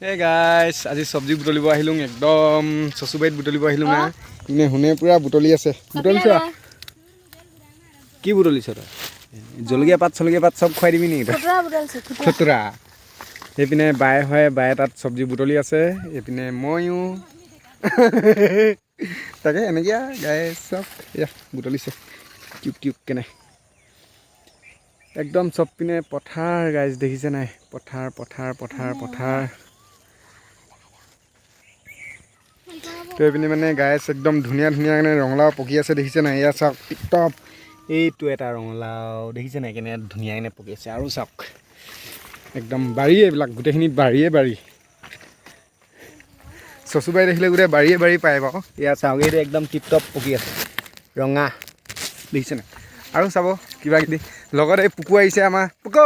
Hey guys, আজি সবজি বুটলিব আহিলুং একদম চচুবাইত বুটলিব আহিলুং না ইনে হুনে পুরা বুটলি আছে বুটলিছ কি বুটলিছ তই জলগিয়া পাত সব খুৱাই দিবি নেকি খুতৰা বুটলিছ খুতৰা এইপিনে বায়ে হয় বায়ে তাত সবজি বুটলি আছে এইপিনে ময়ো তাকে এনেকৈ গাইজ চব এয়া বুটলিছে কিউক কিউক কেনে একদম চব পিনে পথাৰ গাইজ দেখিছে নাই পথাৰ পথাৰ পথাৰ পথাৰ তো এইপিনে মানে গাইজ একদম ধুনীয়া ধুনীয়া মানে ৰঙালাও পকি আছে দেখিছে নাই এয়া চাওক টিকটপ এইটো এটা ৰঙালাও দেখিছে নাই কেনে ধুনীয়া কেনে পকি আছে আৰু চাওক একদম বাৰী এইবিলাক গোটেইখিনি বাৰীয়ে বাৰী চচুবাৰী দেখিলে গোটেই বাৰীয়ে বাৰী পায় বাৰু এয়া চাওক এইটো একদম টিপটপ পকি আছে ৰঙা দেখিছে নাই আৰু চাব কিবা কিবি লগত এই পুকু আহিছে আমাৰ পুকু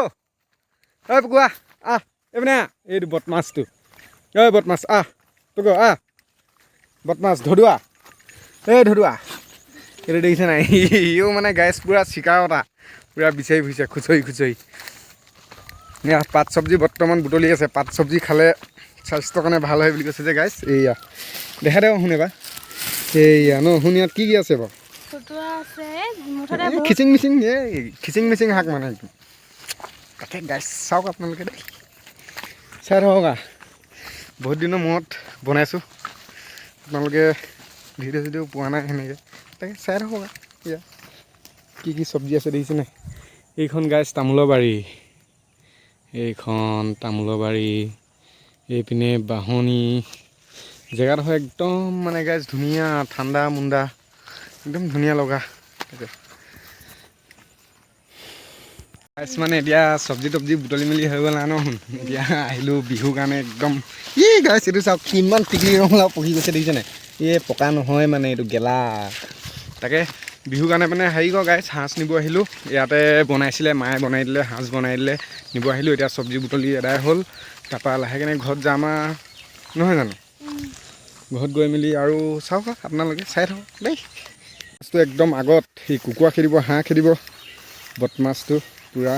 ঐ পুকুৱা আহ এইপিনে এইটো বদমাছটো ঐ বদমাছ আহ পুকু আহ বদমাছ ধদুৱা এই ধদুৱা এইটো দেখিছে নাই ইও মানে গাইজ পূৰা চিকাৰতা পূৰা বিচাৰি ফুৰিছে খুচৰি খুচৰি এয়া পাত চব্জি বৰ্তমান বুটলি আছে পাত চব্জি খালে স্বাস্থ্যৰ কাৰণে ভাল হয় বুলি কৈছে যে গাইজ এইয়া দেখা দে শুনে বা এইয়া ন শুনিয়াত কি কি আছে বাৰু খিচিং মিচিং এই খিচিং মিচিং শাক মানে একদম তাকে গাইজ চাওক আপোনালোকে দেই চাই থাকক বহুত দিনৰ মূৰত বনাইছোঁ আপোনালোকে ভিডিঅ' চিডিঅ' পোৱা নাই সেনেকৈ তাকে চাই থাকক এয়া কি কি চব্জি আছে দেখিছে নাই এইখন গাইজ তামোলৰ বাৰী এইখন তামোলৰ বাৰী এইপিনে বাঁহনি জেগাডোখৰ একদম মানে গাইজ ধুনীয়া ঠাণ্ডা মুণ্ডা একদম ধুনীয়া লগা তাকে গাইজ মানে এতিয়া চব্জি তব্জি বুটলি মেলি হৈ গ'ল ন এতিয়া আহিলোঁ বিহুৰ কাৰণে একদম ই গাইজ এইটো চাওক কিমান টিকলি ৰঙালাও পকি গৈছে দেখিছে নাই এই পকা নহয় মানে এইটো গেলা তাকে বিহুৰ কাৰণে মানে হেৰি কয় গাইজ সাঁজ নিব আহিলোঁ ইয়াতে বনাইছিলে মায়ে বনাই দিলে সাঁজ বনাই দিলে নিব আহিলোঁ এতিয়া চব্জি বুটলি এদাই হ'ল তাৰপৰা লাহেকৈ ঘৰত যাম আৰু নহয় জানো ঘৰত গৈ মেলি আৰু চাওক আপোনালোকে চাই থাকক দেই মাছটো একদম আগত সেই কুকুৰা খেদিব হাঁহ খেদিব বদমাছটো পূৰা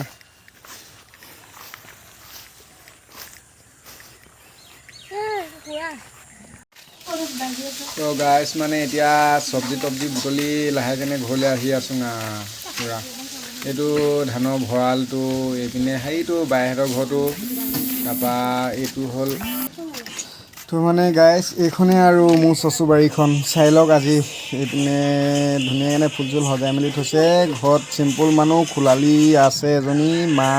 তো গাইজ মানে এতিয়া চব্জি তব্জি বুটলি লাহেকৈ ঘৰলৈ আহি আছোঁ না পূৰা এইটো ধানৰ ভঁৰালটো এইপিনে হেৰিটো বাইহঁতৰ ঘৰটো তাৰপৰা এইটো হ'ল তো মানে গাইজ এইখনেই আৰু মোৰ চচুবাৰীখন চাই লওক আজি এইপিনে ধুনীয়াকৈ ফুল চুল সজাই মেলি থৈছে ঘৰত চিম্পুল মানুহ খোলালি আছে এজনী মা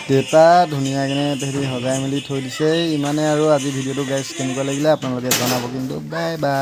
দেউতা ধুনীয়াকৈ তেহেঁতি সজাই মেলি থৈ দিছে ইমানে আৰু আজি ভিডিঅ'টো গাইজ কেনেকুৱা লাগিলে আপোনালোকে জনাব কিন্তু বাই বাই